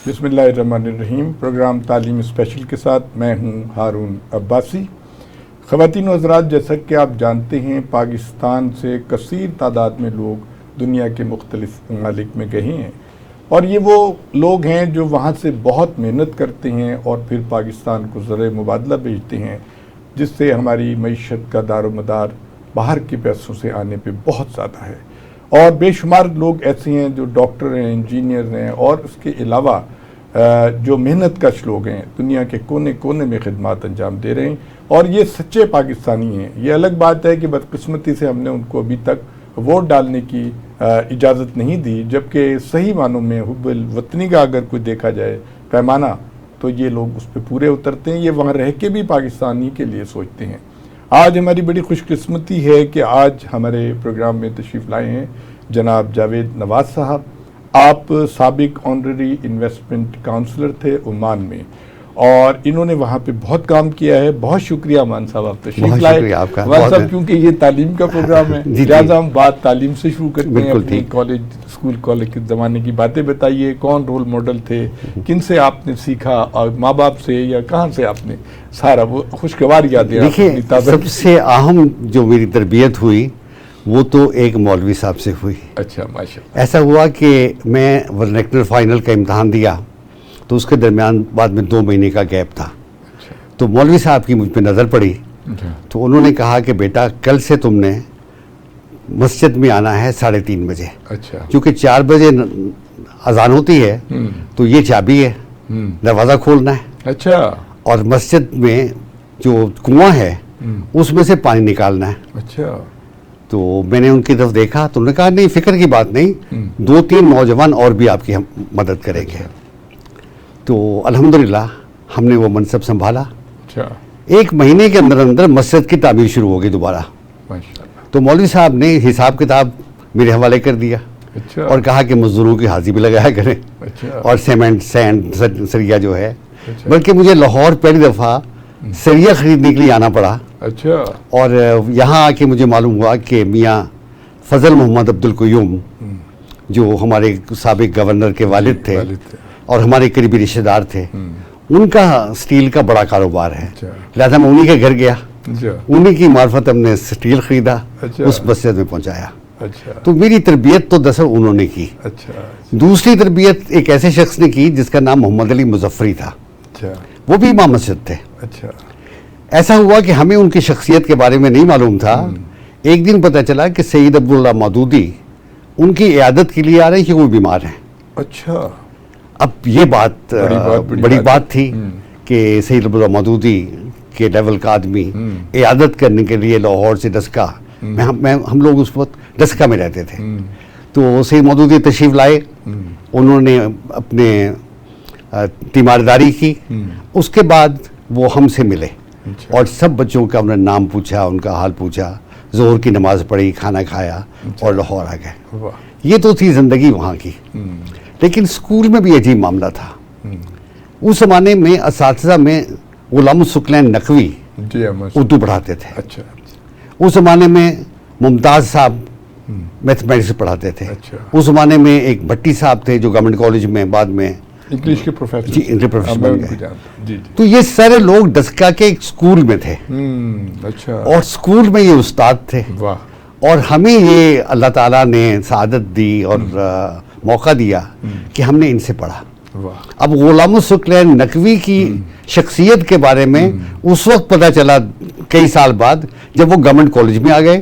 बिस्मिल्लाहिर्रहमानिर्रहीम। प्रोग्राम तालीम स्पेशल के साथ मैं हूं हारून अब्बासी। ख़वातीन व हज़रात, जैसा कि आप जानते हैं, पाकिस्तान से कसीर तादाद में लोग दुनिया के मुख्तलिफ ममालिक में गए हैं और ये वो लोग हैं जो वहाँ से बहुत मेहनत करते हैं और फिर पाकिस्तान को ज़र मुबादला भेजते हैं, जिससे हमारी मईशत का दारोमदार बाहर के पैसों से आने पे बहुत ज़्यादा है। और बेशुमार लोग ऐसे हैं जो डॉक्टर हैं, इंजीनियर हैं और उसके अलावा जो मेहनत कश लोग हैं, दुनिया के कोने कोने में खिदमत अंजाम दे रहे हैं और ये सच्चे पाकिस्तानी हैं। ये अलग बात है कि बदकिस्मती से हमने उनको अभी तक वोट डालने की इजाज़त नहीं दी, जबकि सही मानों में हुब्बुल वतनी का अगर कोई देखा जाए पैमाना तो ये लोग उस पर पूरे उतरते हैं। ये वहाँ रह के भी पाकिस्तानी के लिए सोचते हैं। आज हमारी बड़ी खुशकिस्मती है कि आज हमारे प्रोग्राम में तशरीफ़ लाए हैं जनाब जावेद नवाज साहब। आप साबिक ऑनररी इन्वेस्टमेंट काउंसलर थे ओमान में और इन्होंने वहाँ पे बहुत काम किया है। बहुत शुक्रिया मान साहब, आप तशरीफ लाए। मान साहब, क्योंकि ये तालीम का प्रोग्राम है, लिहाजा हम बात तालीम से शुरू करते हैं। अपने कॉलेज, स्कूल कॉलेज के ज़माने की बातें बताइए। कौन रोल मॉडल थे, किन से आपने सीखा, और माँ बाप से या कहाँ से आपने सारा वो खुशगवार यादें? देखिए, सबसे अहम जो मेरी तरबियत हुई वो तो एक मौलवी साहब से हुई। अच्छा, माशाअल्लाह। ऐसा हुआ कि मैं वर्नेक्टर फाइनल का इम्तहान दिया तो उसके दरमियान बाद में 2 महीने का गैप था। अच्छा। तो मौलवी साहब की मुझ पर नज़र पड़ी। अच्छा। तो उन्होंने कहा कि बेटा, कल से तुमने मस्जिद में आना है 3:30 बजे। अच्छा। क्योंकि 4 बजे अजान होती है तो ये चाबी है, दरवाज़ा खोलना है। अच्छा। और मस्जिद में जो कुआं है उसमें से पानी निकालना है। अच्छा। तो मैंने उनकी तरफ देखा तो उन्होंने कहा, नहीं, फिक्र की बात नहीं, 2-3 नौजवान और भी आपकी हम मदद करेंगे। तो अल्हम्दुलिल्लाह हमने वो मनसब संभाला। अच्छा। 1 महीने के अंदर अंदर मस्जिद की तामीर शुरू हो गई दोबारा। माशाअल्लाह। तो मौलवी साहब ने हिसाब किताब मेरे हवाले कर दिया। अच्छा। और कहा कि मजदूरों की हाजिरी भी लगाया करें। अच्छा। और सीमेंट, सैंड, सरिया जो है। अच्छा। बल्कि मुझे लाहौर पहली दफ़ा सरिया खरीदने के लिए आना पड़ा। अच्छा। और यहाँ आके मुझे मालूम हुआ कि मियाँ फजल मोहम्मद अब्दुल क़य्यूम, जो हमारे साबिक गवर्नर के वालिद थे और हमारे करीबी रिश्तेदार थे, उनका स्टील का बड़ा कारोबार है। लिहाजा मैं उन्हीं के घर गया। उन्हीं की मार्फत हमने स्टील खरीदा। उस मस्जिद में पहुँचाया। अच्छा। तो मेरी तरबियत तो दरअसल उन्होंने की। अच्छा। दूसरी तरबियत एक ऐसे शख्स ने की जिसका नाम मोहम्मद अली मुजफ्फरी था। अच्छा। वो भी इमाम मस्जिद थे। अच्छा। ऐसा हुआ कि हमें उनकी शख्सियत के बारे में नहीं मालूम था। एक दिन पता चला कि सईद अब्दुल्ला मौदूदी उनकी इयादत के लिए आ रहे हैं कि वो बीमार हैं। अच्छा। अब ये बात बड़ी बात थी कि सईद अब्दुल्ला मौदूदी के लेवल का आदमी इयादत करने के लिए लाहौर से डस्का, हम लोग उस वक्त डस्का में रहते थे। तो सईद मौदूदी तशरीफ लाए। उन्होंने अपने तीमारदारी की। उसके बाद वो हमसे मिले और सब बच्चों का उन्होंने नाम पूछा, उनका हाल पूछा, जोहर की नमाज पढ़ी, खाना खाया और लाहौर आ गए। ये तो थी ज़िंदगी वहाँ की। लेकिन स्कूल में भी अजीब मामला था। उस ज़माने में असातिज़ा में गुलाम सुकलैन नकवी उर्दू पढ़ाते थे। अच्छा। उस ज़माने में मुमताज़ साहब मैथमेटिक्स पढ़ाते थे। अच्छा। उस ज़माने में एक भट्टी साहब थे जो गवर्नमेंट कॉलेज में बाद में इंग्लिश के प्रोफेसर। जी, इंग्लिश प्रोफेसर बन गए। जी, जी। तो ये सारे लोग डस्का के एक स्कूल में थे। अच्छा। और स्कूल में ये उस्ताद थे। वाह। और हमें ये अल्लाह ताला ने सआदत दी और मौका दिया कि हमने इनसे पढ़ा। वाह। अब गुलाम सुकलैन नकवी की शख्सियत के बारे में उस वक्त पता चला, कई साल बाद, जब वो गवर्नमेंट कॉलेज में आ गए,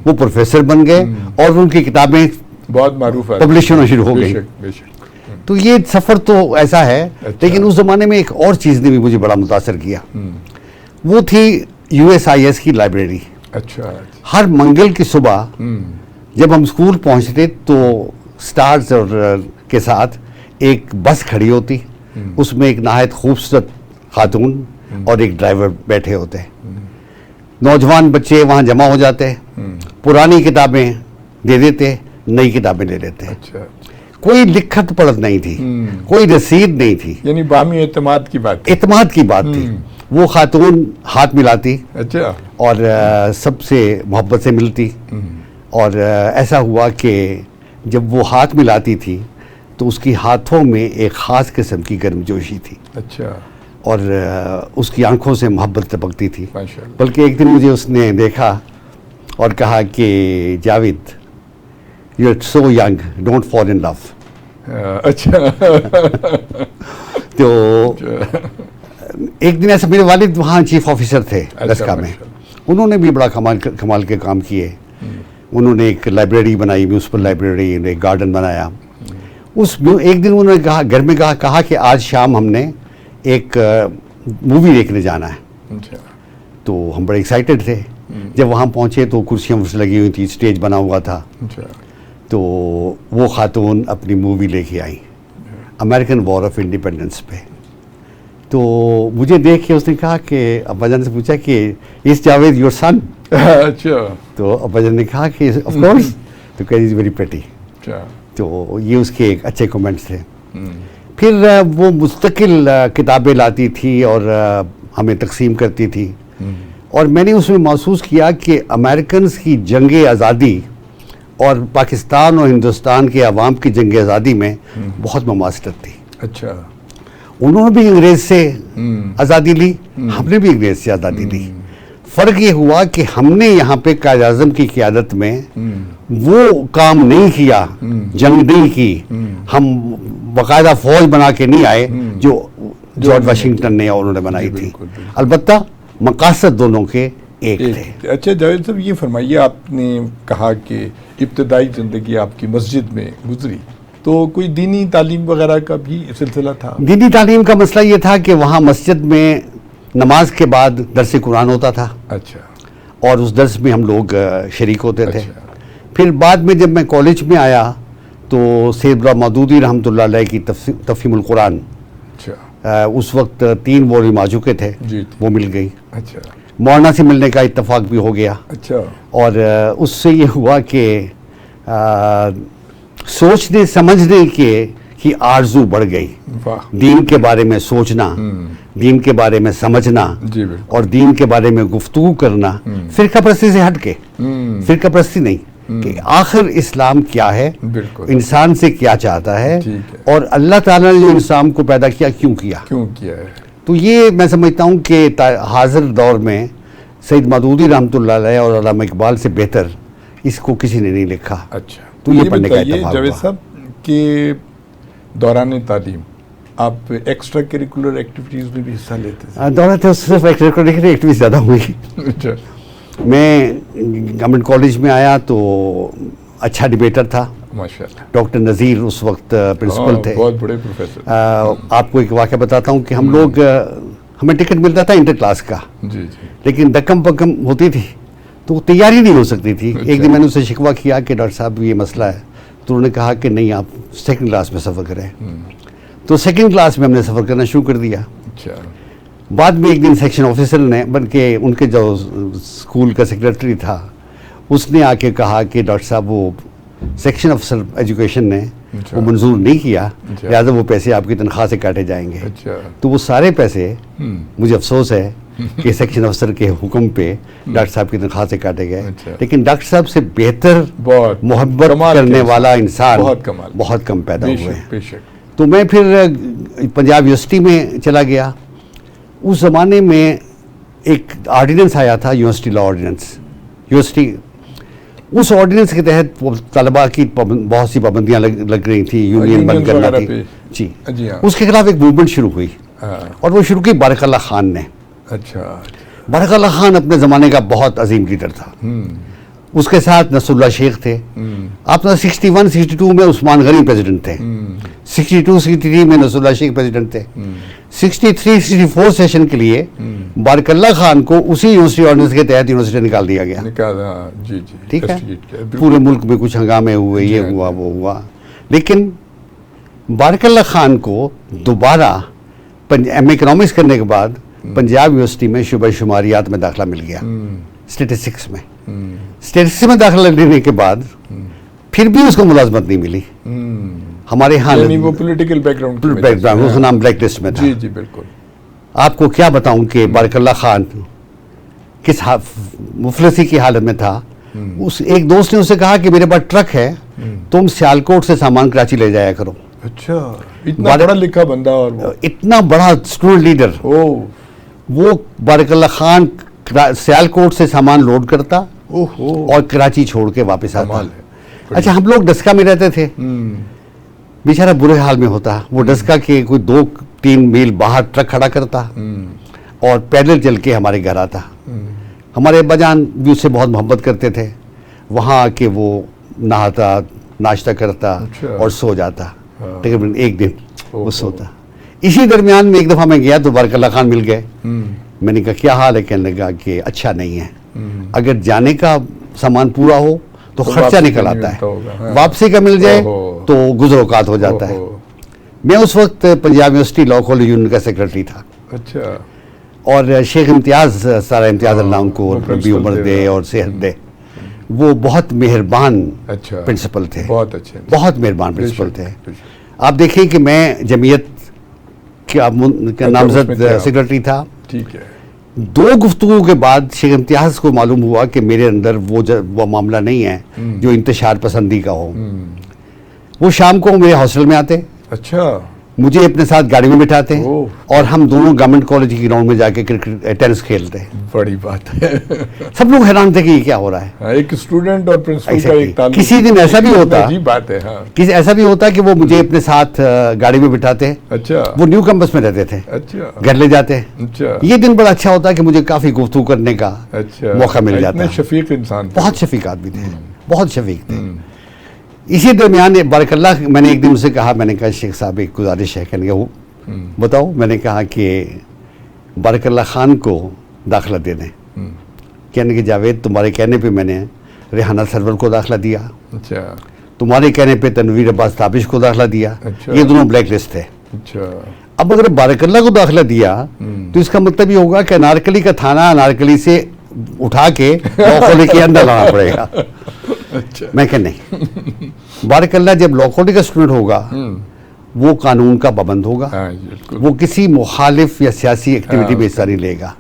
वो प्रोफेसर बन गए और उनकी किताबें बहुत मारूफ है, पब्लिश होना शुरू हो गई। तो ये सफ़र तो ऐसा है। अच्छा। लेकिन उस ज़माने में एक और चीज़ ने भी मुझे बड़ा मुतासर किया। वो थी USIS की लाइब्रेरी। अच्छा। हर मंगल की सुबह जब हम स्कूल पहुंचते तो स्टार्स और के साथ एक बस खड़ी होती, उसमें एक नहायत खूबसूरत खातून और एक ड्राइवर बैठे होते। नौजवान बच्चे वहाँ जमा हो जाते, पुरानी किताबें दे देते, नई किताबें ले लेते। अच्छा। कोई लिखत पढ़त नहीं थी, कोई रसीद नहीं थी, यानी बामी एतमाद की बात, एतमाद की बात थी। वो खातून हाथ मिलाती। अच्छा। और सबसे मोहब्बत से मिलती। और ऐसा हुआ कि जब वो हाथ मिलाती थी तो उसकी हाथों में एक ख़ास किस्म की गर्मजोशी थी। अच्छा। और उसकी आंखों से मोहब्बत टपकती थी। माशाअल्लाह। बल्कि एक दिन मुझे उसने देखा और कहा कि Javed, you are so young, don't fall in love. अच्छा। तो एक दिन ऐसा, मेरे वालिद वहाँ चीफ ऑफिसर थे दस्का में, उन्होंने भी बड़ा कमाल के काम किए। उन्होंने एक लाइब्रेरी बनाई, म्यूनसिपल लाइब्रेरी, एक गार्डन बनाया। एक दिन उन्होंने कहा, घर में कहा कि आज शाम हमने एक मूवी देखने जाना है। अच्छा। तो हम बड़े एक्साइटेड थे। जब वहाँ पहुँचे तो कुर्सियाँ लगी हुई थी, स्टेज बना हुआ था। अच्छा। तो वो खातून अपनी मूवी लेके आई, अमेरिकन वॉर ऑफ इंडिपेंडेंस पे। तो मुझे देख के उसने कहा कि अब्बाजान से पूछा कि इस जावेद योर सन? अच्छा। तो अब्बाजान ने कहा कि ऑफ कोर्स। तो कह इज वेरी प्रेटी। अच्छा। तो ये उसके एक अच्छे कमेंट्स थे। फिर वो मुस्तकिल किताबें लाती थी और हमें तकसीम करती थी। और मैंने उसमें महसूस किया कि अमेरिकन की जंग आज़ादी और पाकिस्तान और हिंदुस्तान के अवाम की जंग आज़ादी में बहुत ममासलत थी। अच्छा। उन्होंने भी अंग्रेज़ से आज़ादी ली, हमने भी अंग्रेज़ से आज़ादी ली। फ़र्क ये हुआ कि हमने यहाँ पे कायद आज़म की क़यादत में वो काम नहीं किया, जंग नहीं की। हम बाकायदा फ़ौज बना के नहीं आए जो जॉर्ज वाशिंगटन ने और उन्होंने बनाई थी। अलबत्ता मकासद दोनों के एक थे। अच्छा जावेद साहब, ये फरमाइए, आपने कहा कि इब्तदाई ज़िंदगी आपकी मस्जिद में गुजरी, तो कोई दीनी तालीम वगैरह का भी सिलसिला था? दीनी तालीम का मसला ये था कि वहाँ मस्जिद में नमाज के बाद दर्स कुरान होता था। अच्छा। और उस दर्स में हम लोग शरीक होते थे। अच्छा। फिर बाद में जब मैं कॉलेज में आया तो सैयद मौदूदी रहमतुल्लाह अलैह की तफ़हीमुल कुरान, अच्छा, उस वक्त 3 वॉल्यूम आ चुके थे, वो मिल गई। अच्छा। मौलाना से मिलने का इत्तफाक भी हो गया। अच्छा। और उससे ये हुआ कि सोचने समझने की आरजू बढ़ गई। दीन के बारे में सोचना, दीन के बारे में समझना और दीन के बारे में गुफ्तगू करना, फ़िरका परस्ती से हट के, फ़िरका परस्ती नहीं, कि आखिर इस्लाम क्या है, इंसान से क्या चाहता है, और अल्लाह ताला ने जो इंसान को पैदा किया क्यों किया है। तो ये मैं समझता हूँ कि हाजिर दौर में सैयद मौदूदी रहमतुल्लाह अलैह और अल्लामा इकबाल से बेहतर इसको किसी ने नहीं लिखा। अच्छा। तो ये पढ़ने का इत्तेफाक जावेद हुआ। साहब के दौरान तालीम आप एक्स्ट्रा करिकुलर एक्टिविटीज़ में भी हिस्सा लेते थे? दौरान तो सिर्फ एक्स्ट्रा करिकुलर एक्टिविटीज़ ज़्यादा हुई। अच्छा। मैं गवर्नमेंट कॉलेज में आया तो अच्छा डिबेटर था माशाल्लाह। डॉक्टर नज़ीर उस वक्त प्रिंसिपल थे, बहुत बड़े प्रोफेसर। आपको एक वाक़या बताता हूँ कि हम लोग, हमें टिकट मिलता था इंटर क्लास का, जी, लेकिन धक्कम पक्कम होती थी तो तैयारी नहीं हो सकती थी। अच्छा। एक दिन मैंने उससे शिकवा किया कि डॉक्टर साहब ये मसला है, तो उन्होंने कहा कि नहीं, आप सेकंड क्लास में सफ़र करें। तो सेकंड क्लास में हमने सफ़र करना शुरू कर दिया। अच्छा। बाद में एक दिन सेक्शन ऑफिसर ने, बल्कि उनके जो स्कूल का सेक्रेटरी था, उसने आके कहा कि डॉक्टर साहब वो सेक्शन ऑफिसर एजुकेशन ने वो मंजूर नहीं किया, लिहाजा वो पैसे आपकी तनख्वाह से काटे जाएंगे। अच्छा। तो वो सारे पैसे, मुझे अफसोस है कि सेक्शन अफसर के हुक्म पे डॉक्टर साहब की तनख्वाह से काटे गए। अच्छा। लेकिन डॉक्टर साहब से बेहतर मोहब्बत करने वाला इंसान बहुत कम पैदा हुए हैं। तो मैं फिर पंजाब यूनिवर्सिटी में चला गया। उस ज़माने में एक ऑर्डिनेंस आया था, यूनिवर्सिटी लॉ ऑर्डिनेंस। यूनिवर्सिटी, उस ऑर्डिनेंस के तहत तलबा की बहुत सी पाबंदियाँ लग रही थी, यूनियन बंद करना थी जी। उसके खिलाफ एक मूवमेंट शुरू हुई और वो शुरू की बारकल्ला खान ने। अच्छा। बारकल्ला खान अपने ज़माने का बहुत अजीम लीडर था। उसके साथ नसरुल्लाह शेख थे। आप 61-62 में उस्मान गनी प्रेसिडेंट थे, 62-63 में नसरुल्लाह शेख प्रेसिडेंट थे। 63-64 सेशन के लिए बारकल्ला खान को उसी यूनिवर्सिटी ऑर्डिनेंस के तहत यूनिवर्सिटी निकाल दिया गया। जी, ठीक है। पूरे मुल्क में कुछ हंगामे हुए, ये हुआ वो हुआ, लेकिन बारकल्ला खान को दोबारा एम इकोनॉमिक्स करने के बाद पंजाब यूनिवर्सिटी में शुबा शुमारियात में दाखिला मिल गया, स्टेटिस्टिक्स में। स्टेटिस्टिक्स में दाखिला लेने के बाद फिर भी उसको मुलाजमत नहीं मिली। हमारे यहाँ वो पॉलिटिकल बैकग्राउंड, उसका नाम ब्लैक लिस्ट में था। जी जी बिल्कुल। आपको क्या बताऊं कि बारकल्ला खान किस मुफलसी की हालत में था। उस एक दोस्त ने उससे कहा कि मेरे पास ट्रक है, तुम सियालकोट से सामान कराची ले जाया करो। अच्छा, इतना बड़ा लिखा बंदा और वो इतना बड़ा स्टूडेंट लीडर। वो बारकल्ला खान सियालकोट से सामान लोड करता और कराची छोड़ के वापस आता। अच्छा, हम लोग डस्का में रहते थे, बेचारा बुरे हाल में होता। वो डस्का के कोई 2-3 मील बाहर ट्रक खड़ा करता और पैदल चल के हमारे घर आता। हमारे अब्बा जान भी उससे बहुत मोहब्बत करते थे। वहाँ आके वो नहाता, नाश्ता करता और सो जाता। तकरीबन एक दिन वो सोता। इसी दरमियान में एक दफ़ा मैं गया तो बारकल्ला खान मिल गए। मैंने कहा क्या हाल है? कहने लगा कि अच्छा नहीं है, अगर जाने का सामान पूरा हो तो खर्चा निकल आता है, वापसी का मिल जाए तो गुजरोकात हो जाता है। मैं उस वक्त Punjab university law college union का सेक्रेटरी था। अच्छा। और शेख इम्तियाज़, सारा इम्तियाज़ अल्लाह उनको लंबी उम्र दे और सेहत दे, वो बहुत मेहरबान प्रिंसिपल थे। बहुत अच्छे, बहुत मेहरबान प्रिंसिपल थे। आप देखें कि मैं जमीयत का नामजद सेक्रेटरी था। ठीक है। 2 गुफ्तगू के बाद शेख इम्तियाज़ को मालूम हुआ कि मेरे अंदर वो मामला नहीं है जो इंतशार पसंदी का हो। वो शाम को मेरे हॉस्टल में आते। अच्छा। मुझे अपने साथ गाड़ी में बिठाते और हम दोनों गवर्नमेंट कॉलेज की ग्राउंड में जाके क्रिकेट टेनिस खेलते। बड़ी बात है। सब लोग हैरान थे कि ये क्या हो रहा है। एक स्टूडेंट और प्रिंसिपल का एक ताल्लुक। किसी दिन ऐसा भी होता, बात है, हाँ। किसी ऐसा भी होता कि वो मुझे अपने साथ गाड़ी में बिठाते। अच्छा। वो न्यू कैंपस में रहते थे। अच्छा। घर ले जाते। अच्छा। ये दिन बड़ा अच्छा होता कि मुझे काफी गुफ्तगू करने का मौका मिल जाता। शफीक इंसान, बहुत शफीक आदमी थे, बहुत शफीक थे। इसी दरमियान बारकल्ला, मैंने एक दिन उनसे कहा, मैंने कहा शेख साहब एक गुजारिश है। कहने वो बताओ। मैंने कहा कि बारकल्ला खान को दाखिला दे दें। कहने कि जावेद, तुम्हारे कहने पे मैंने रेहाना सरवर को दाखिला दिया। अच्छा। तुम्हारे कहने पे तनवीर अब्बास ताबिश को दाखिला दिया। अच्छा। ये दोनों ब्लैक लिस्ट थे। अच्छा। अब अगर बारकल्ला को दाखिला दिया तो इसका मतलब ये होगा कि अनारकली का थाना अनारकली से उठा के लॉ कॉलेज के अंदर लाना पड़ेगा। अच्छा। मैं कह नहीं, बारकल्ला जब लॉ कॉलेज का स्टूडेंट होगा वो कानून का पाबंद होगा। वो किसी मुखालिफ या सियासी एक्टिविटी में हिस्सा नहीं लेगा।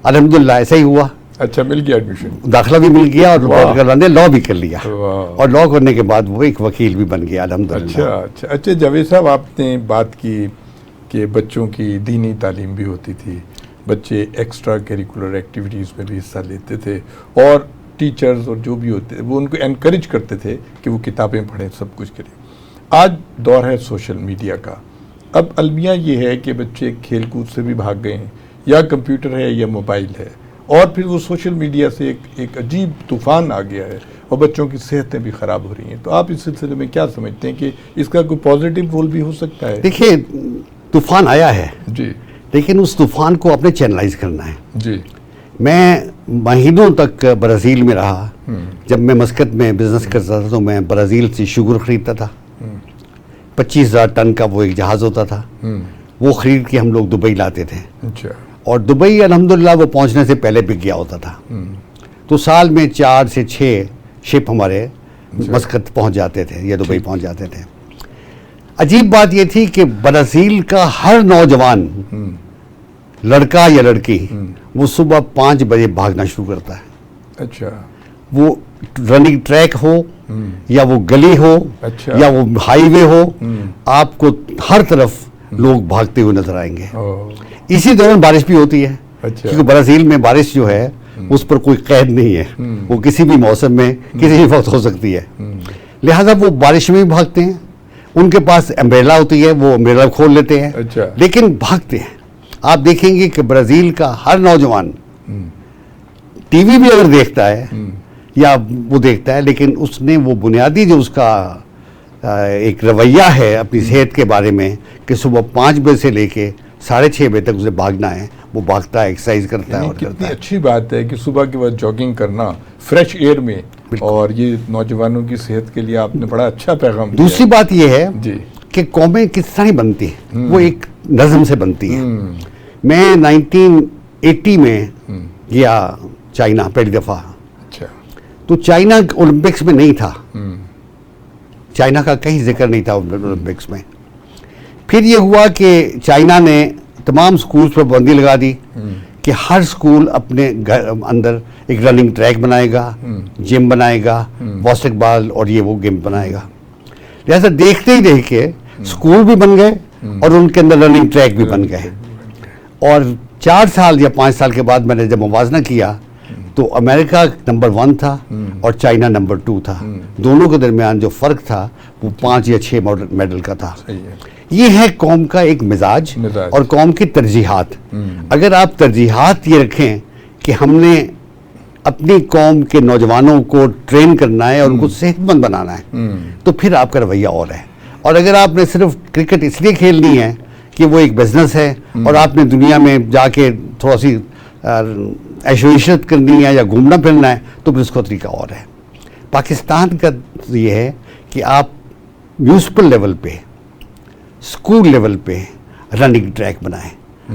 अल्हम्दुलिल्लाह ऐसा ही हुआ। अच्छा, मिल गया एडमिशन, दाखिला भी मिल गया और बारकल्ला ने लॉ भी कर लिया और लॉ करने के बाद वो एक वकील भी बन गया अल्हम्दुलिल्लाह। अच्छा। अच्छा जावेद साहब, आपने बात की कि बच्चों की दीनी तालीम भी होती थी, बच्चे एक्स्ट्रा करिकुलर एक्टिविटीज़ में भी हिस्सा लेते थे और टीचर्स और जो भी होते थे वो उनको एनकरेज करते थे कि वो किताबें पढ़ें, सब कुछ करें। आज दौर है सोशल मीडिया का। अब अलमिया ये है कि बच्चे खेल कूद से भी भाग गए हैं, या कंप्यूटर है या मोबाइल है, और फिर वो सोशल मीडिया से एक अजीब तूफ़ान आ गया है और बच्चों की सेहतें भी ख़राब हो रही हैं। तो आप इस सिलसिले में क्या समझते हैं कि इसका कोई पॉजिटिव रोल भी हो सकता है? देखिए, तूफ़ान आया है जी, लेकिन उस तूफ़ान को आपने चैनलाइज करना है जी। मैं महीनों तक ब्राज़ील में रहा। जब मैं मस्कत में बिजनेस करता था तो मैं ब्राज़ील से शुगर खरीदता था। 25,000 टन का वो एक जहाज़ होता था, वो खरीद के हम लोग दुबई लाते थे। अच्छा। और दुबई अल्हम्दुलिल्लाह वो पहुंचने से पहले बिक गया होता था। तो साल में 4 से 6 शिप हमारे मस्कत पहुंच जाते थे या दुबई पहुंच जाते थे। अजीब बात ये थी कि ब्राज़ील का हर नौजवान, लड़का या लड़की, वो सुबह 5 बजे भागना शुरू करता है। अच्छा। वो रनिंग ट्रैक हो या वो गली हो, अच्छा, या वो हाईवे हो, आपको हर तरफ लोग भागते हुए नजर आएंगे। इसी दौरान बारिश भी होती है। अच्छा। क्योंकि ब्राज़ील में बारिश जो है उस पर कोई कैद नहीं है, वो किसी भी मौसम में किसी भी वक्त हो सकती है। लिहाजा वो बारिश में भी भागते हैं। उनके पास अम्ब्रेला होती है, वो अम्ब्रेला खोल लेते हैं। अच्छा। लेकिन भागते हैं। आप देखेंगे कि ब्राज़ील का हर नौजवान टीवी भी अगर देखता है या वो देखता है, लेकिन उसने वो बुनियादी जो उसका एक रवैया है अपनी सेहत के बारे में कि सुबह 5 बजे से लेके 6:30 बजे तक उसे भागना है, वो भागता है, एक्सरसाइज करता है। और कितनी अच्छी बात है कि सुबह के बाद जॉगिंग करना फ्रेश एयर में, और ये नौजवानों की सेहत के लिए आपने बड़ा अच्छा पैगाम दिया। दूसरी बात ये है जी कि कौमें किस तरह बनती हैं, वो एक नज़म से बनती हैं। मैं 1980 में गया चाइना पहली दफ़ा। अच्छा। तो चाइना ओलंपिक्स में नहीं था, चाइना का कहीं जिक्र नहीं था ओलंपिक्स में। फिर ये हुआ कि चाइना ने तमाम स्कूल्स पर पाबंदी लगा दी कि हर स्कूल अपने घर अंदर एक रनिंग ट्रैक बनाएगा, जिम बनाएगा, बास्केटबॉल और ये वो गेम बनाएगा। लिहाजा देखते ही देख के स्कूल भी बन गए और उनके अंदर रनिंग ट्रैक भी बन गए। और 4 साल या 5 साल के बाद मैंने जब मुवाजना किया तो अमेरिका नंबर 1 था और चाइना नंबर 2 था। दोनों के दरमियान जो फ़र्क था वो 5 या 6 मेडल का था। ये है कौम का एक मिजाज और कौम की तरजीहात। अगर आप तरजीहात ये रखें कि हमने अपनी कौम के नौजवानों को ट्रेन करना है और उनको सेहतमंद बनाना है, तो फिर आपका रवैया और है। और अगर आपने सिर्फ क्रिकेट इसलिए खेलनी है कि वो एक बिजनेस है और आपने दुनिया में जाके थोड़ा सी ऐशो-इशरत करनी है या घूमना फिरना है, तो फिर उसका तरीका और है। पाकिस्तान का ये है कि आप म्यूनिसिपल लेवल पे, स्कूल लेवल पे रनिंग ट्रैक बनाएं।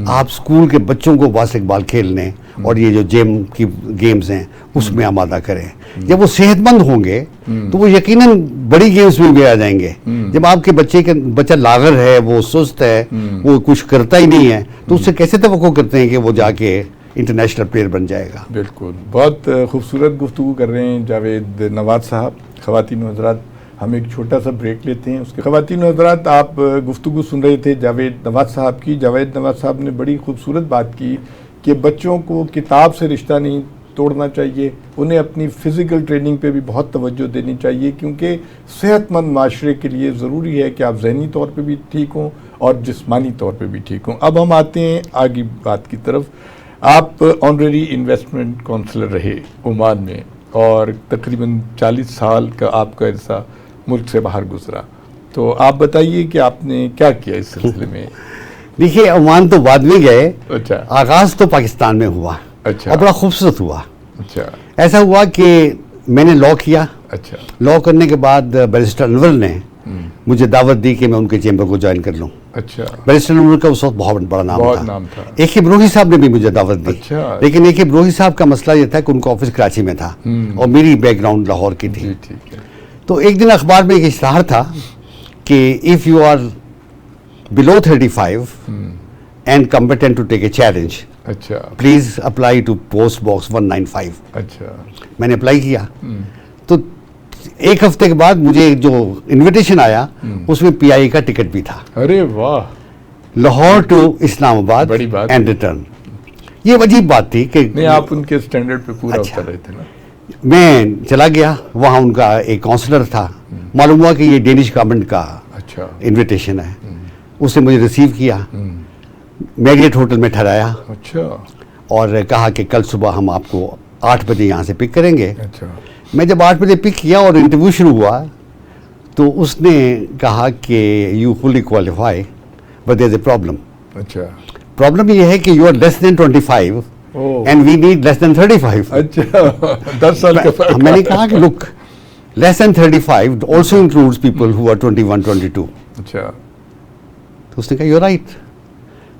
आप स्कूल के बच्चों को बास्केटबॉल खेलने और ये जो जिम की गेम्स हैं उसमें आमादा करें। जब वो सेहतमंद होंगे तो वो यकीनन बड़ी गेम्स में भी आ जाएंगे। जब आपके बच्चा लागर है, वो सुस्त है, वो कुछ करता ही नहीं है, तो उससे कैसे तवक्को करते हैं कि वो जाके इंटरनेशनल प्लेयर बन जाएगा। बिल्कुल, बहुत खूबसूरत गुफ्तगू कर रहे हैं जावेद नवाज साहब। ख़वातीन व हज़रात, हम एक छोटा सा ब्रेक लेते हैं। उसके ख़वातीन व हज़रात, आप गुफ्तगू सुन रहे थे जावेद नवाज साहब की। जावेद नवाज साहब ने बड़ी खूबसूरत बात की कि बच्चों को किताब से रिश्ता नहीं तोड़ना चाहिए, उन्हें अपनी फ़िज़िकल ट्रेनिंग पे भी बहुत तवज्जो देनी चाहिए, क्योंकि सेहतमंद माशरे के लिए ज़रूरी है कि आप ज़हनी तौर पे भी ठीक हों और जिस्मानी तौर पे भी ठीक हों। अब हम आते हैं आगे बात की तरफ। आप ऑनरेरी इन्वेस्टमेंट काउंसलर रहे ओमान में और तकरीबन 40 साल का आपका ऐसा मुल्क से बाहर गुजरा, तो आप बताइए कि आपने क्या किया इस सिलसिले में। देखिए, ओमान तो बाद में गए। अच्छा। आगाज तो पाकिस्तान में हुआ। अच्छा। और बड़ा खूबसूरत हुआ। अच्छा। ऐसा हुआ कि मैंने लॉ किया। अच्छा। लॉ करने के बाद बैरिस्टर अनवर ने मुझे दावत दी कि मैं उनके चैम्बर को ज्वाइन कर लूं। अच्छा। बैरिस्टर अनवर का उस वक्त बहुत बड़ा नाम था। ए.के. बरोही साहब ने भी मुझे दावत दी। अच्छा। लेकिन ए.के. बरोही साहब का मसला ये था कि उनका ऑफिस कराची में था और मेरी बैकग्राउंड लाहौर की थी। ठीक है। तो एक दिन अखबार में एक इश्तहार था कि if you are below 35 and competent to take a challenge, अच्छा, please apply to post box 195। अच्छा। मैंने अप्लाई किया। तो एक हफ्ते के बाद मुझे जो इनविटेशन आया उसमें पीआई का टिकट भी था। अरे वाह, लाहौर टू इस्लामाबाद बड़ी बात एंड रिटर्न। ये अजीब बात थी कि नहीं, आप उनके स्टैंडर्ड पे पूरा उतर रहे थे ना। मैं चला गया, वहाँ उनका एक काउंसलर था, मालूम हुआ कि ये डेनिश गवर्नमेंट का अच्छा इनविटेशन है। उसने मुझे रिसीव किया, मैरियट होटल में ठहराया। अच्छा। और कहा कि कल सुबह हम आपको 8 बजे यहाँ से पिक करेंगे। अच्छा। मैं जब 8 बजे पिक किया और इंटरव्यू शुरू हुआ तो उसने कहा कि you fully qualify but there is a problem. अच्छा। प्रॉब्लम ये है कि you are less than 25 and we need less than 35। अच्छा। 10 साल का फर्क। मैंने कहा कि look, less than 35 also includes people who are 21, 22। अच्छा। तो उसने कहा you are right,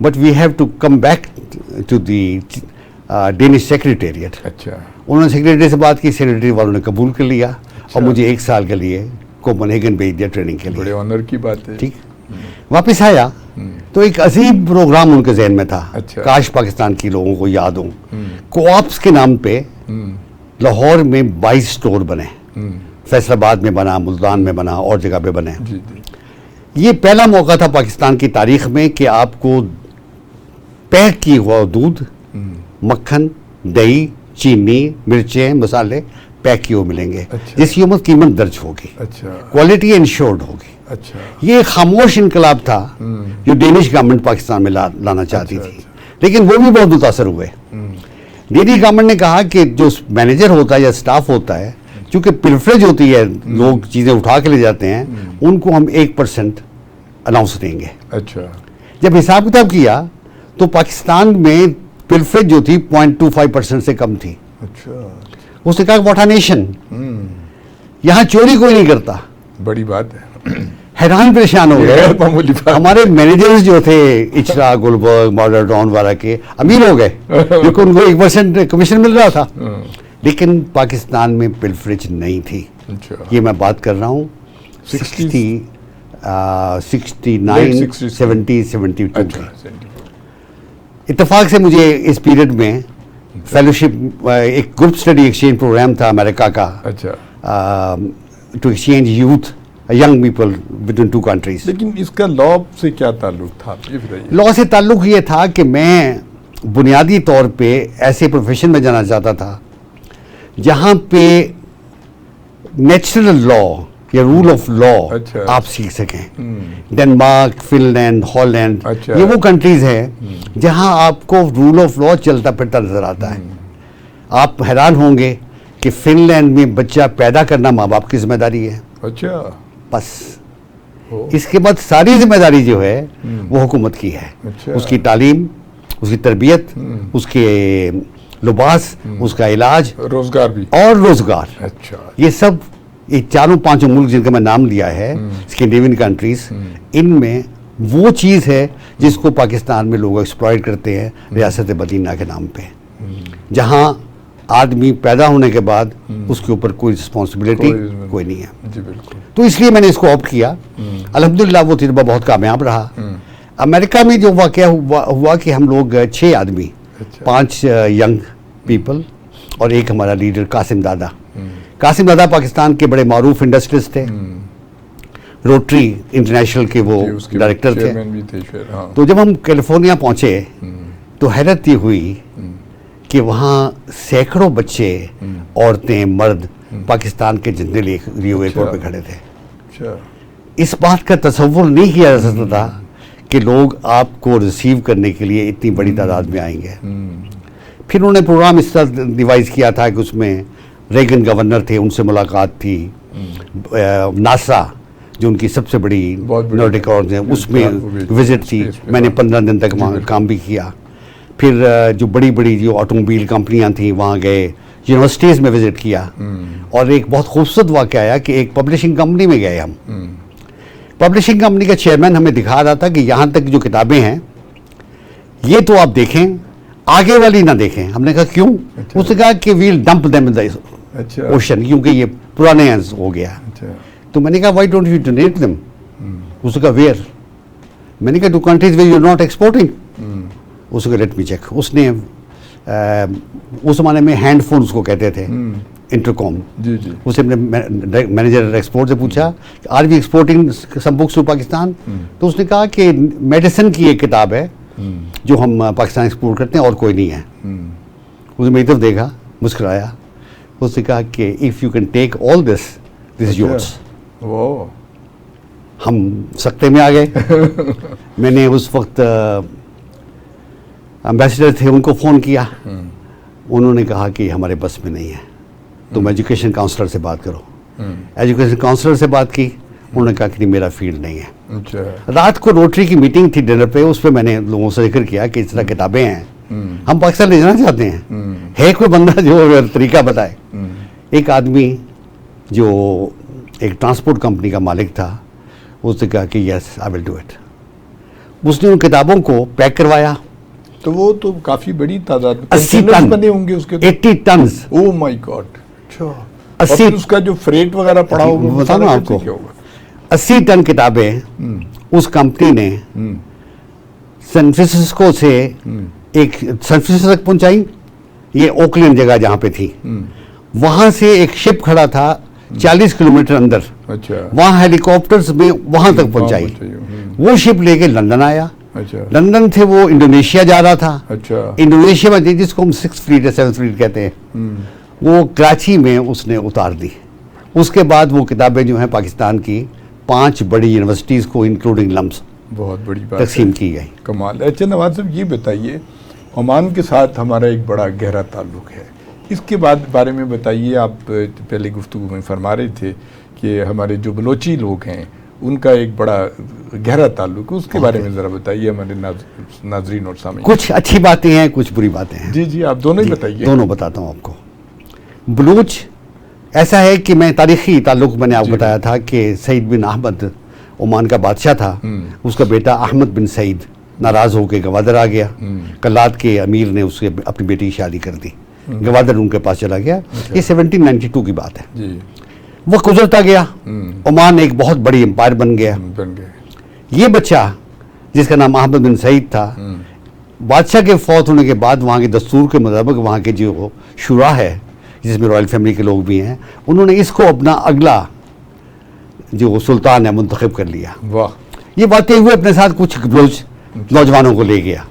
but we have to come back to the Danish secretariat. अच्छा। उन्होंने सेक्रेटरी से बात की, सेक्रेटरी वालों ने कबूल कर लिया और मुझे 1 साल के लिए कोपनहेगन भेज दिया ट्रेनिंग के लिए। बड़े ऑनर की बात है। ठीक। वापस आया तो एक अजीब प्रोग्राम उनके जहन में था। अच्छा। काश पाकिस्तान के लोगों को याद हो। कोऑप्स के नाम पे लाहौर में 22 स्टोर बने, फैसलाबाद में बना, मुल्तान में बना और जगह पे बने। जी जी। ये पहला मौका था पाकिस्तान की तारीख में कि आपको पैक किया हुआ दूध, मक्खन, दही, चीनी, मिर्चें, मसाले पैक किए हुए मिलेंगे। अच्छा। जिसकी कीमत दर्ज होगी। अच्छा। क्वालिटी इंश्योर्ड होगी। अच्छा। ये खामोश इनकलाब था जो डेनिश गवर्नमेंट पाकिस्तान में लाना चाहती अच्छा, थी। लेकिन वो भी बहुत मुतासर हुए। डेनिश गवर्नमेंट ने कहा कि जो मैनेजर होता है या स्टाफ होता है, चूंकि प्रिविलेज होती है, लोग चीज़ें उठा के ले जाते हैं, उनको हम 1% अनाउंस देंगे। अच्छा। जब हिसाब किताब किया तो पाकिस्तान में प्रिविलेज जो थी 0.25% से कम थी। अच्छा। उसने कहा व्हाट अ नेशन, यहाँ चोरी कोई नहीं करता। बड़ी बात है। हैरान परेशान हो गए। मामूली बात। हमारे मैनेजर्स जो थे इचरा, गुलबर्ग, मॉडर्न वाला के अमीर हो गए क्योंकि उनको 1% कमीशन मिल रहा था। लेकिन पाकिस्तान में पिलफरेज नहीं थी। अच्छा। ये मैं बात कर रहा हूँ 69, 70, 72 अच्छा। की। इत्तेफाक से मुझे इस पीरियड में फेलोशिप, एक ग्रुप स्टडी एक्सचेंज प्रोग्राम था अमेरिका का, अच्छा। To exchange youth young people between two countries. लेकिन इसका लॉ से क्या ताल्लुक था, ये बताइए। लॉ से ताल्लुक ये था कि मैं बुनियादी तौर पे ऐसे प्रोफेशन में जाना चाहता था जहाँ पे नेचुरल लॉ या रूल ऑफ लॉ अच्छा। आप सीख सकें। डेनमार्क, फिनलैंड, हॉलैंड, अच्छा। ये वो कंट्रीज हैं जहाँ आपको रूल ऑफ लॉ चलता फिरता नजर आता है। आप हैरान होंगे कि फिनलैंड में बच्चा पैदा करना माँ बाप की जिम्मेदारी है, अच्छा। बस। ओ, इसके बाद सारी जिम्मेदारी जो है वो हुकूमत की है। अच्छा। उसकी तालीम, उसकी तरबियत, उसके लिबास, उसका इलाज रोजगार भी। और रोजगार। अच्छा। ये सब, ये चारों पांचों मुल्क जिनका मैं नाम लिया है, स्कैंडिनेवियन कंट्रीज, इनमें वो चीज़ है जिसको पाकिस्तान में लोग एक्सप्लॉइट करते हैं रियासत मदीना के नाम पे, जहां आदमी पैदा होने के बाद उसके ऊपर कोई रिस्पॉन्सिबिलिटी कोई नहीं है। जी बिल्कुल। तो इसलिए मैंने इसको ऑप्ट किया। अल्हम्दुलिल्लाह वो तजुर्बा बहुत कामयाब रहा। अमेरिका में जो वाक़या हुआ कि हम लोग 6 आदमी, अच्छा। 5 यंग पीपल और एक हमारा लीडर कासिम दादा। कासिम दादा पाकिस्तान के बड़े मारूफ इंडस्ट्रिस्ट थे, रोटरी इंटरनेशनल के वो जी, उसके डायरेक्टर थे। चेयरमैन भी थे शायद, हाँ। तो जब हम कैलिफोर्निया पहुंचे तो हैरत ये हुई कि वहाँ सैकड़ों बच्चे, औरतें, मर्द पाकिस्तान के झंडे लिए एयरपोर्ट पे खड़े थे। अच्छा। इस बात का तसव्वुर नहीं किया जा सकता था कि लोग आपको रिसीव करने के लिए इतनी बड़ी तादाद में आएंगे। फिर उन्होंने प्रोग्राम इस तरह डिवाइस किया था कि उसमें रेगन गवर्नर थे, उनसे मुलाकात थी। नासा जो उनकी सबसे बड़ी नॉर्डिक है, उसमें विजिट थी। मैंने 15 दिन तक वहाँ काम भी किया। फिर जो बड़ी बड़ी जो ऑटोमोबाइल कंपनियां थी वहाँ गए, यूनिवर्सिटीज़ में विजिट किया। और एक बहुत खूबसूरत वाक़या आया कि एक पब्लिशिंग कंपनी में गए हम। पब्लिशिंग कंपनी का चेयरमैन हमें दिखा रहा था कि यहाँ तक जो किताबें हैं ये तो आप देखें, आगे वाली ना देखें। हमने कहा क्यों? अच्छा। उसने कहा कि we'll dump them in the अच्छा। ओशन, क्योंकि ये पुराने हो गया। अच्छा। तो मैंने कहा why don't you donate them? उसने कहा वेयर? मैंने कहा to countries where you are not exporting. उसको लेट मी चेक। उसने उस जमाने में हैंड फोन उसको कहते थे, इंटरकॉम। जी जी। उससे अपने मैनेजर एक्सपोर्ट से पूछा are we exporting some books to Pakistan? तो उसने कहा कि मेडिसिन की एक किताब है जो हम पाकिस्तान एक्सपोर्ट करते हैं और कोई नहीं है। उसने मेरी तरफ देखा, मुस्कुराया। उसने कहा कि if you can take all this is yours. वो हम सख्ते में आ गए। मैंने उस वक्त एम्बेसडर थे, उनको फ़ोन किया। उन्होंने कहा कि हमारे बस में नहीं है, तुम एजुकेशन काउंसलर से बात करो। एजुकेशन काउंसलर से बात की, उन्होंने कहा कि नहीं मेरा फील्ड नहीं है। अच्छा। रात को रोटरी की मीटिंग थी डिनर पे, उस पर मैंने लोगों से जिक्र किया कि इस तरह किताबें हैं, हम पाकिस्तान ले जाना चाहते हैं, है कोई बंदा जो तरीका बताए। एक आदमी जो एक ट्रांसपोर्ट कंपनी का मालिक था, उसने कहा कि yes I will do it. उसने उन किताबों को पैक करवाया। तो वो तो काफी बड़ी तादाद में 80 कंटेनर्स टन बने होंगे उसके। 80 टन। Oh my God. अच्छा। 80 और फिर उसका जो फ्रेट वगैरह पड़ा होगा वो बताऊं सारा आपको, कैसे क्या होगा? 80 टन किताबें उस कंपनी ने सैन फ्रांसिस्को से एक सैन फ्रांसिस्को तक पहुंचाई। ये ओकलैंड जगह जहां पे थी, वहां से एक शिप खड़ा था 40 किलोमीटर अंदर। अच्छा। वहां हेलीकॉप्टर्स में वहां तक पहुंचाई। वो शिप लेके लंदन आया। अच्छा। लंदन से वो इंडोनेशिया जा रहा था। अच्छा। इंडोनेशिया में जिसको हम 6th फ्लीट या 7th फ्लीट कहते हैं, वो कराची में उसने उतार दी। उसके बाद वो किताबें जो हैं पाकिस्तान की 5 बड़ी यूनिवर्सिटीज़ को इंक्लूडिंग लम्स बहुत बड़ी बात तकसीम है। की गई। कमाल। अच्छा नवाज साहब ये बताइए, ओमान के साथ हमारा एक बड़ा गहरा ताल्लुक है, इसके बाद बारे में बताइए। आप पहले गुफ्तगू में फरमा रहे थे कि हमारे जो बलोची लोग हैं उनका एक बड़ा गहरा ताल्लुक है, उसके बारे में ज़रा बताइए हमारे नाजरीन और सामीन। कुछ अच्छी बातें हैं, कुछ बुरी बातें हैं। जी जी, आप दोनों ही बताइए। दोनों बताता हूँ आपको। बलूच ऐसा है कि मैं तारीखी ताल्लुक मैंने आपको बताया था कि सईद बिन अहमद ओमान का बादशाह था, उसका बेटा अहमद बिन सईद नाराज़ होकर गवादर आ गया। कल्लात के अमीर ने उससे अपनी बेटी की शादी कर दी, गवादर उनके पास चला गया। ये 1792 की बात है जी। वो गुजरता गया, ओमान एक बहुत बड़ी एम्पायर बन गया। ये बच्चा जिसका नाम अहमद बिन सईद था, बादशाह के फौत होने के बाद वहाँ के दस्तूर के मुताबिक वहाँ के जो शुरा है जिसमें रॉयल फैमिली के लोग भी हैं, उन्होंने इसको अपना अगला जो सुल्तान है मुंतखब कर लिया। वाह। ये बातें हुए, अपने साथ कुछ बलोच नौजवानों को ले गया।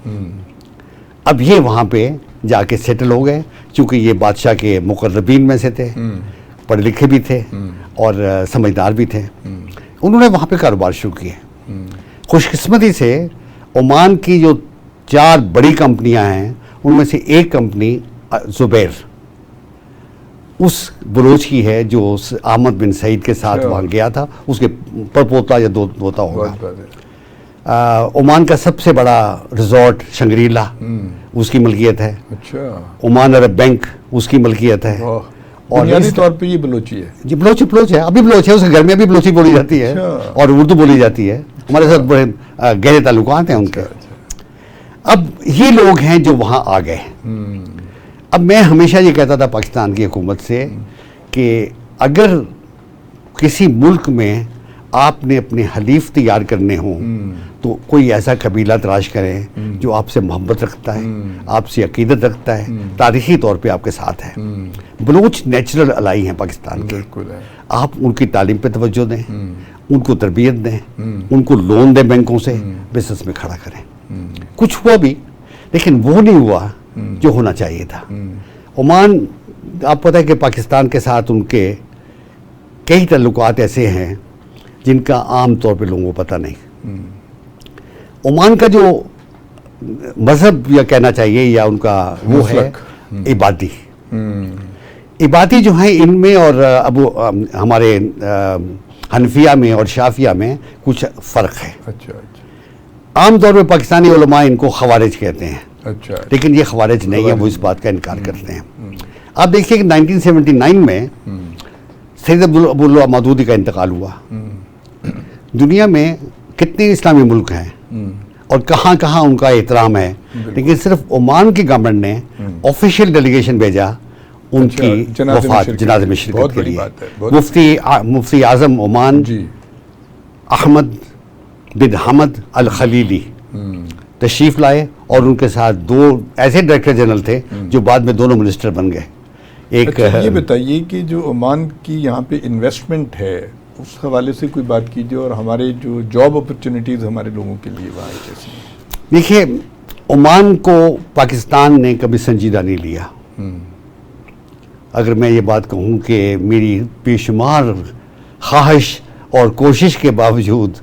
अब ये वहाँ पे जाके सेटल हो गए, क्योंकि ये बादशाह के मुकर्रबीन में से थे, पढ़े लिखे भी थे और समझदार भी थे। उन्होंने वहाँ पे कारोबार शुरू किए। खुशकिस्मती से ओमान की जो 4 बड़ी कंपनियां हैं, उनमें से एक कंपनी जुबैर उस बलोच की है जो उस अहमद बिन सईद के साथ वहाँ गया था, उसके परपोता या दोता होगा। ओमान का सबसे बड़ा रिजॉर्ट शंग्रीला उसकी मलकियत है। अच्छा। ओमान अरब बैंक उसकी मलकियत है। और बुनियादी तौर पे ये बलोची है। जी बलोच है, अभी बलोच है, उसके घर में भी बलोची बोली जाती है। अच्छा। और उर्दू बोली जाती है। हमारे साथ बड़े गहरे ताल्लुकात हैं उनके। अब ये लोग हैं जो वहाँ आ गए। अब मैं हमेशा ये कहता था पाकिस्तान की हुकूमत से कि अगर किसी मुल्क में आपने अपने हलीफ तैयार करने हों तो कोई ऐसा कबीला तलाश करें जो आपसे मोहब्बत रखता है, आपसे अकीदत रखता है, तारीखी तौर पे आपके साथ है। बलूच नेचुरल अलाई हैं पाकिस्तान के। आप उनकी तालीम पे तवज्जो दें, उनको तरबियत दें, उनको लोन दें बैंकों से, बिजनेस में खड़ा करें। कुछ हुआ भी, लेकिन वो नहीं हुआ जो होना चाहिए था। ओमान, आप पता है कि पाकिस्तान के साथ उनके कई ताल्लुकात ऐसे हैं जिनका आम तौर पे लोगों को पता नहीं। ओमान का जो मजहब या कहना चाहिए या उनका वो है इबादी। इबादी जो है इनमें और हमारे हनफिया में और शाफिया में कुछ फ़र्क है। अच्छा। आम तौर पे पाकिस्तानी उलमा इनको खवारिज कहते हैं। अच्छा। लेकिन ये खवारिज नहीं है, वो इस बात का इनकार करते हैं। आप देखिए कि 1979 में सैयद अब्दुल्ला मौदूदी का इंतकाल हुआ। दुनिया में कितने इस्लामी मुल्क हैं और कहाँ कहाँ उनका एहतराम है, लेकिन सिर्फ ओमान की गवर्नमेंट ने ऑफिशियल डेलीगेशन भेजा उनकी वफात जनाज़े में शिरकत के लिए। मुफ्ती आज़म ओमान अहमद बिन हमद अल खलीली तशरीफ लाए और उनके साथ 2 ऐसे डायरेक्टर जनरल थे जो बाद में दोनों मिनिस्टर बन गए। एक अच्छा, ये बताइए कि जो ओमान की यहाँ पे इन्वेस्टमेंट है उस हवाले से कोई बात कीजिए, और हमारे जो जॉब अपॉर्चुनिटीज़ हमारे लोगों के लिए वहाँ कैसी हैं? देखिए, ओमान को पाकिस्तान ने कभी संजीदा नहीं लिया। अगर मैं ये बात कहूँ कि मेरी बेशुमार ख्वाहिश और कोशिश के बावजूद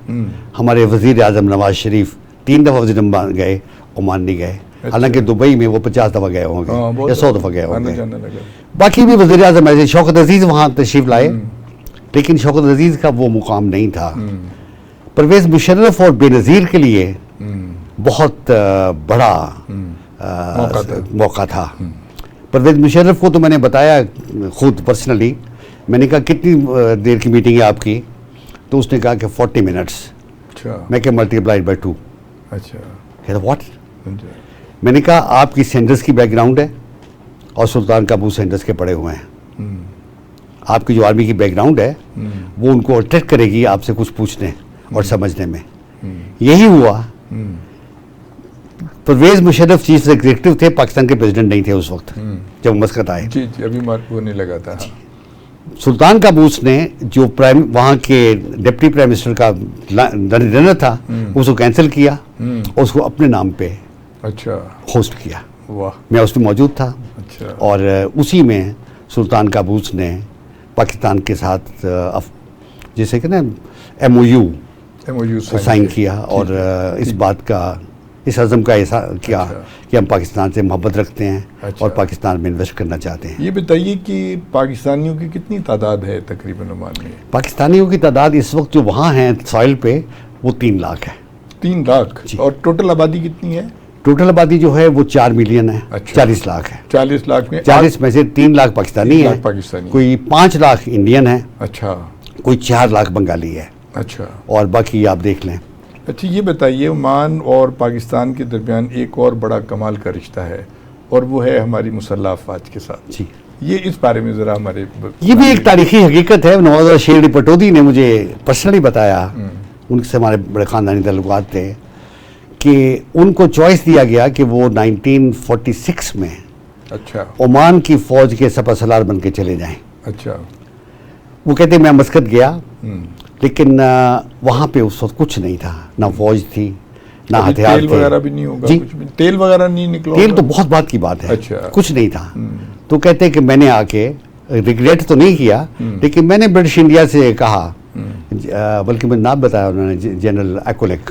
हमारे वज़ीर आज़म नवाज शरीफ 3 दफ़ा वज़ीर आज़म गए, ओमान नहीं गए। हालांकि दुबई में वो 50 दफ़ा गए होंगे या 100 दफ़ा गए होंगे। बाकी भी वज़ीर आज़म ऐसे शौकत अजीज़ वहाँ तशरीफ लाए, लेकिन शौकत अजीज़ का वो मुकाम नहीं था। परवेज़ मुशर्रफ और बेनज़ीर के लिए बहुत बड़ा मौका था। परवेज़ मुशर्रफ को तो मैंने बताया खुद पर्सनली, मैंने कहा कितनी देर की मीटिंग है आपकी, तो उसने कहा कि 40 मिनट्स। अच्छा। मैं क्या मल्टीप्लाइड बाय 2। अच्छा। व्हाट? मैंने कहा आपकी सेंडर्स की बैकग्राउंड है और सुल्तान काबूस सेंडर्स के पढ़े हुए हैं। आपकी जो आर्मी की बैकग्राउंड है वो उनको अट्रैक्ट करेगी आपसे कुछ पूछने और समझने में। यही हुआ। परवेज़ मुशर्रफ चीफ एग्जीक्यूटिव थे, पाकिस्तान के प्रेसिडेंट नहीं थे उस वक्त जब मस्कत आए। जी अभी होने लगा था। सुल्तान काबूस ने जो वहाँ के डिप्टी प्राइम मिनिस्टर का डिनर था उसको कैंसिल किया और उसको अपने नाम पे अच्छा होस्ट किया। वाह। मैं उसमें मौजूद था। अच्छा। और उसी में सुल्तान काबूस ने पाकिस्तान के साथ जैसे कि ना MOU साइन किया और इस बात का, इस अज़म का ऐसा किया कि हम पाकिस्तान से मोहब्बत रखते हैं और पाकिस्तान में इन्वेस्ट करना चाहते हैं। ये बताइए कि पाकिस्तानियों की कितनी तादाद है तकरीबन ओमान में? पाकिस्तानियों की तादाद इस वक्त जो वहाँ हैं सॉइल पे वो 3 लाख है। 3 लाख? और टोटल आबादी कितनी है? टोटल आबादी जो है वो 4 मिलियन है। अच्छा। 40 लाख है। 40 लाख में 40 में से 3 लाख पाकिस्तानी है, कोई 5 लाख इंडियन है। अच्छा। कोई 4 लाख बंगाली है। अच्छा। और बाकी आप देख लें। अच्छा, ये बताइए ओमान और पाकिस्तान के दरमियान एक और बड़ा कमाल का रिश्ता है और वो है हमारी मुसल्लह अफवाज के साथ। जी, ये इस बारे में ज़रा हमारे ये भी एक तारीखी हकीकत है। नवाज़ शेर पटौदी ने मुझे पर्सनली बताया, उनसे हमारे बड़े ख़ानदानी ताल्लुकात थे, कि उनको चॉइस दिया गया कि वो 1946 में अच्छा ओमान की फ़ौज के सपा सलार बन के चले जाएं। अच्छा। वो कहते मैं मस्कत गया लेकिन वहाँ पे उस वक्त कुछ नहीं था, ना फौज थी, ना हथियार थे। तेल वगैरह भी नहीं होगा? जी, कुछ भी तेल वगैरह नहीं निकला? तेल तो बहुत बात की बात है। अच्छा। कुछ नहीं था। तो कहते हैं कि मैंने आके रिग्रेट तो नहीं किया, लेकिन मैंने ब्रिटिश इंडिया से कहा, बल्कि मैं नाम बताया उन्होंने, जनरल एकोलेक,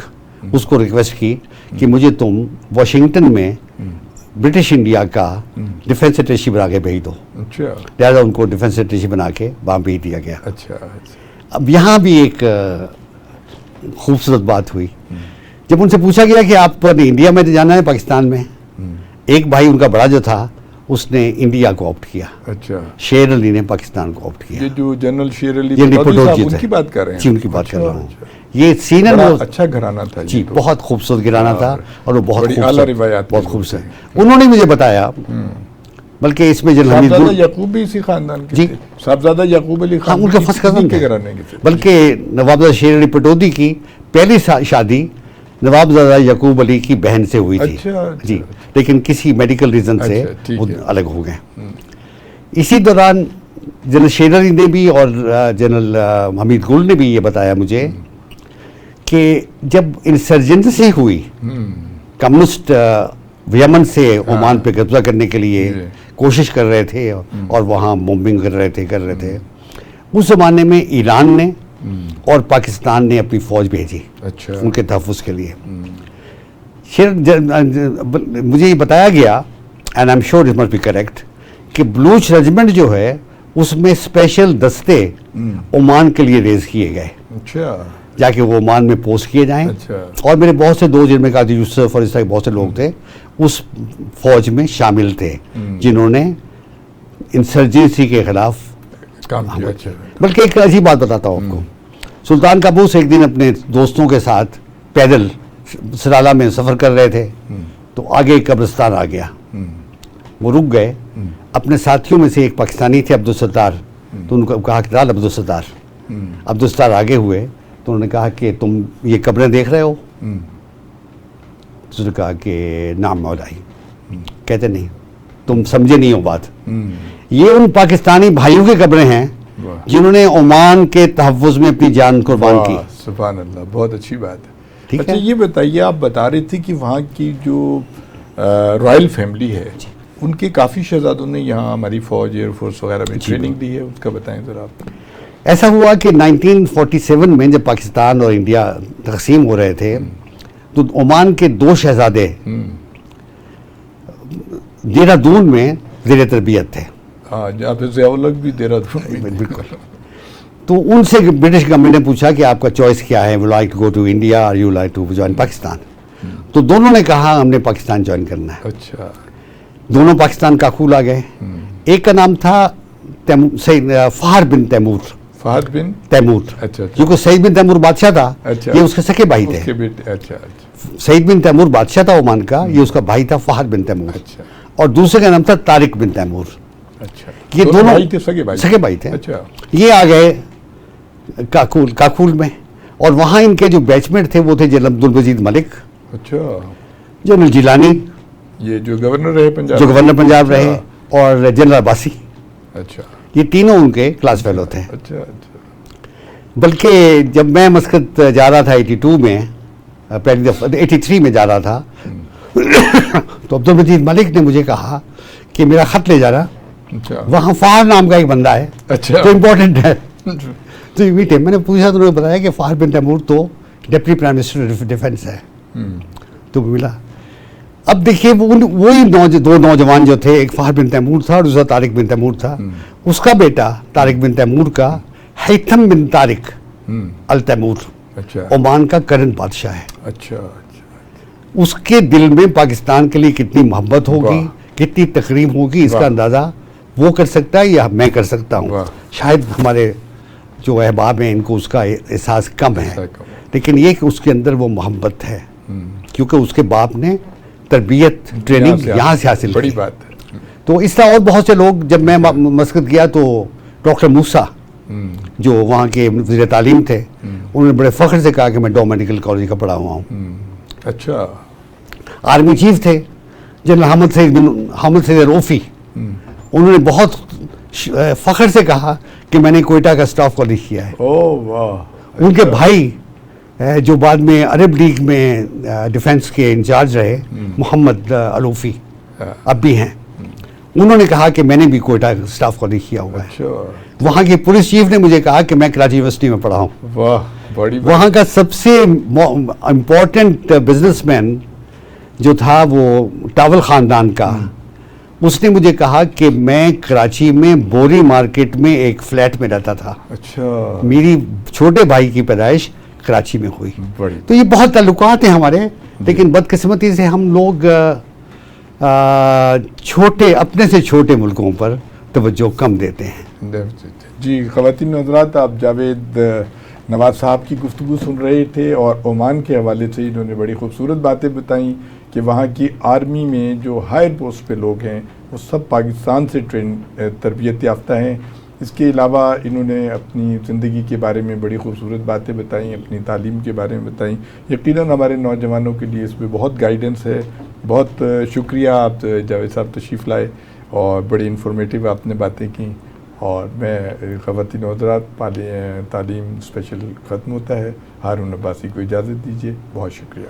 उसको रिक्वेस्ट की कि मुझे तुम वाशिंगटन में ब्रिटिश इंडिया का डिफेंस अटैची बना के भेज दो। अच्छा। लिहाजा उनको डिफेंस अटैची बना के वहाँ भेज दिया गया। अच्छा, अच्छा। अब यहाँ भी एक खूबसूरत बात हुई। जब उनसे पूछा गया कि आप इंडिया में जाना है पाकिस्तान में, एक भाई उनका बड़ा जो था उसने इंडिया को ऑप्ट किया। अच्छा। शेर अली ने पाकिस्तान को ऑप्ट किया। ये जो जनरल शेर अली पटौदी साहब, उनकी बात कर रहे हैं? जी, उनकी बात कर रहा हूँ। अच्छा। ये सीनियर बड़ा अच्छा घराना था जी, तो। बहुत खूबसूरत घराना था और वो बहुत खूबसूरत, बहुत खूबसूरत। उन्होंने मुझे बताया, बल्कि इसमें जनरल साहबजादा याकूब भी इसी खानदान के थे। साहबजादा याकूब अली खान उनका फर्स्ट कज़न के घराने के थे। बल्कि नवाबजादा शेर अली पटौदी की पहली शादी नवाबजादा याकूब अली की बहन से हुई थी। अच्छा, जी, लेकिन किसी मेडिकल रीजन से वो अलग हो गए। इसी दौरान जनरल शेर अली ने भी और जनरल हमीद गुल ने भी ये बताया मुझे कि जब इंसर्जेंसी हुई, कम्युनिस्ट यमन से ओमान पे कब्जा करने के लिए कोशिश कर रहे थे और वहाँ बॉम्बिंग कर रहे थे, उस जमाने में ईरान ने और पाकिस्तान ने अपनी फौज भेजी। अच्छा। उनके तहफ़्फ़ुज़ के लिए। मुझे ये बताया गया, and I am sure it must be correct, कि बलूच रेजिमेंट जो है उसमें स्पेशल दस्ते ओमान के लिए रेज किए गए। अच्छा। जाके वो ओमान में पोस्ट किए जाएं। अच्छा। और मेरे बहुत से दोस्त, जिनमें काजी यूसुफ और इस तरह के बहुत से लोग थे, उस फौज में शामिल थे जिन्होंने इंसर्जेंसी के खिलाफ काम किया। अच्छा। बल्कि एक ऐसी बात बताता हूँ आपको, सुल्तान काबूस एक दिन अपने दोस्तों के साथ पैदल सराला में सफ़र कर रहे थे, तो आगे एक कब्रिस्तान आ गया। वो रुक गए। अपने साथियों में से एक पाकिस्तानी थे, अब्दुल सत्तार, तो उनको कहा कि दाल अब्दुल सत्तार। अब्दुल सत्तार आगे हुए तो उन्होंने कहा कि तुम ये कब्रें देख रहे हो? तो उसने कहा कि नाम मौलाई। कहते नहीं, तुम समझे नहीं हो बात। ये उन पाकिस्तानी भाइयों की कब्रें हैं जिन्होंने ओमान के तहफ़्फ़ुज़ में अपनी जान कुर्बान की। सुभान अल्लाह, बहुत अच्छी बात है। ठीक अच्छा, है? ये बताइए, आप बता रहे थे कि वहाँ की जो रॉयल फैमिली है, उनके काफ़ी शहजादों ने यहाँ हमारी फौज, एयरफोर्स वगैरह में ट्रेनिंग दी है, उसका बताएं ज़रा आप। ऐसा हुआ कि 1947 में जब पाकिस्तान और इंडिया तकसीम हो रहे थे, तो ओमान के 2 शहजादे देहरादून में ज़ेर तरबियत थे। हाँ, जहाँ पे ज़ियाउल-हक भी देहरादून में। बिल्कुल। तो उनसे ब्रिटिश गवर्नमेंट ने पूछा कि आपका चॉइस क्या है, would like to go to India और you like to join Pakistan? तो दोनों ने कहा हमने पाकिस्तान ज्वाइन करना है। अच्छा। दोनों पाकिस्तान काकूल आ गए। एक का नाम था फहद बिन तैमूर। फहद बिन तैमूर। अच्छा। क्योंकि सईद बिन तैमूर बादशाह था। अच्छा। ये उसके सके भाई थे। उसके बेटे। अच्छा, अच्छा। सईद बिन तैमूर बादशाह था ओमान का, ये उसका भाई था फहद बिन तैमूर। अच्छा। और दूसरे का नाम था तारिक बिन तैमूर। अच्छा। ये दोनों भाई थे, सगे भाई थे। अच्छा। ये आ गए काकूल में, और वहाँ इनके जो बैचमेट थे वो थे जनरल अब्दुल मजीद मलिक। अच्छा। जनरल जिलानी, ये जो गवर्नर रहे पंजाब, जो गवर्नर पंजाब रहे, और जनरल अब्बासी। अच्छा। ये तीनों उनके क्लास फेलो थे। अच्छा, अच्छा। बल्कि जब मैं मस्कत जा रहा था 82 में, पहली दफ़ा 83 में जा रहा था, तो अब्दुल मजीद मलिक ने मुझे कहा कि मेरा ख़त ले जाना, अच्छा। वहाँ फहद नाम का एक बंदा है। अच्छा। तो इम्पोर्टेंट है, तो ये मीटे। मैंने पूछा तो उन्होंने बताया कि फहद बिन तैमूर तो deputy prime minister of defence है। तो मिला। अब देखिए, वही दो नौजवान जो थे, एक फहद बिन तैमूर था और दूसरा तारिक बिन तैमूर था। उसका बेटा तारिक बिन तैमूर का हैथम बिन तारिक अल तैमूर, अच्छा, ओमान का करंट बादशाह है। अच्छा। उसके दिल में पाकिस्तान के लिए कितनी मोहब्बत होगी, कितनी तकरीब होगी, इसका अंदाज़ा वो कर सकता है या मैं कर सकता हूँ। शायद हमारे जो अहबाब हैं इनको उसका एहसास कम है, लेकिन ये कि उसके अंदर वो मोहब्बत है, क्योंकि उसके बाप ने तरबियत ट्रेनिंग यहाँ से हासिल बड़ी की। बात है। तो इस तरह और बहुत से लोग, जब मैं मस्कत गया तो डॉक्टर मूसा जो वहाँ के वज़ीर तालीम थे, उन्होंने बड़े फ़ख्र से कहा कि मैं डॉ मेडिकल कॉलेज का पढ़ा हुआ हूँ। अच्छा। आर्मी चीफ थे जनरल हामिद सईद रोफ़ी, उन्होंने बहुत फ़ख्र से कहा कि मैंने कोयटा का स्टाफ कॉलेज किया है। ओह वाह। उनके भाई जो बाद में अरब लीग में डिफेंस के इंचार्ज रहे, मोहम्मद अलूफी, अब भी हैं, उन्होंने कहा कि मैंने भी कोयटा स्टाफ कॉलेज किया हुआ है। वहाँ के पुलिस चीफ ने मुझे कहा कि मैं कराची यूनिवर्सिटी में पढ़ा हूँ। वाह, बड़ी वहाँ का सबसे इम्पोर्टेंट बिजनेसमैन जो था वो टावल ख़ानदान का, उसने मुझे कहा कि मैं कराची में बोरी मार्केट में एक फ्लैट में रहता था। अच्छा। मेरी छोटे भाई की पैदाइश कराची में हुई। बड़ी। तो ये बहुत ताल्लुकात हैं हमारे, लेकिन बदकिस्मती से हम लोग छोटे, अपने से छोटे मुल्कों पर तवज्जो कम देते हैं। जी, ख़वातीन और हज़रात, आप जावेद नवाज़ साहब की गुफ्तगू सुन रहे थे और ओमान के हवाले से इन्होंने बड़ी खूबसूरत बातें बताई कि वहाँ की आर्मी में जो हायर पोस्ट पे लोग हैं वो सब पाकिस्तान से तरबियत याफ्ता हैं। इसके अलावा इन्होंने अपनी ज़िंदगी के बारे में बड़ी खूबसूरत बातें बताई, अपनी तालीम के बारे में बताई। यकीनन हमारे नौजवानों के लिए इसमें बहुत गाइडेंस है। बहुत शुक्रिया, आप जावेद साहब तशरीफ़ लाए और बड़ी इन्फॉर्मेटिव आपने बातें की। और मैं ख़वातीन और हज़रात, तालीम स्पेशल ख़त्म होता है। हारून अब्बासी को इजाज़त दीजिए। बहुत शुक्रिया।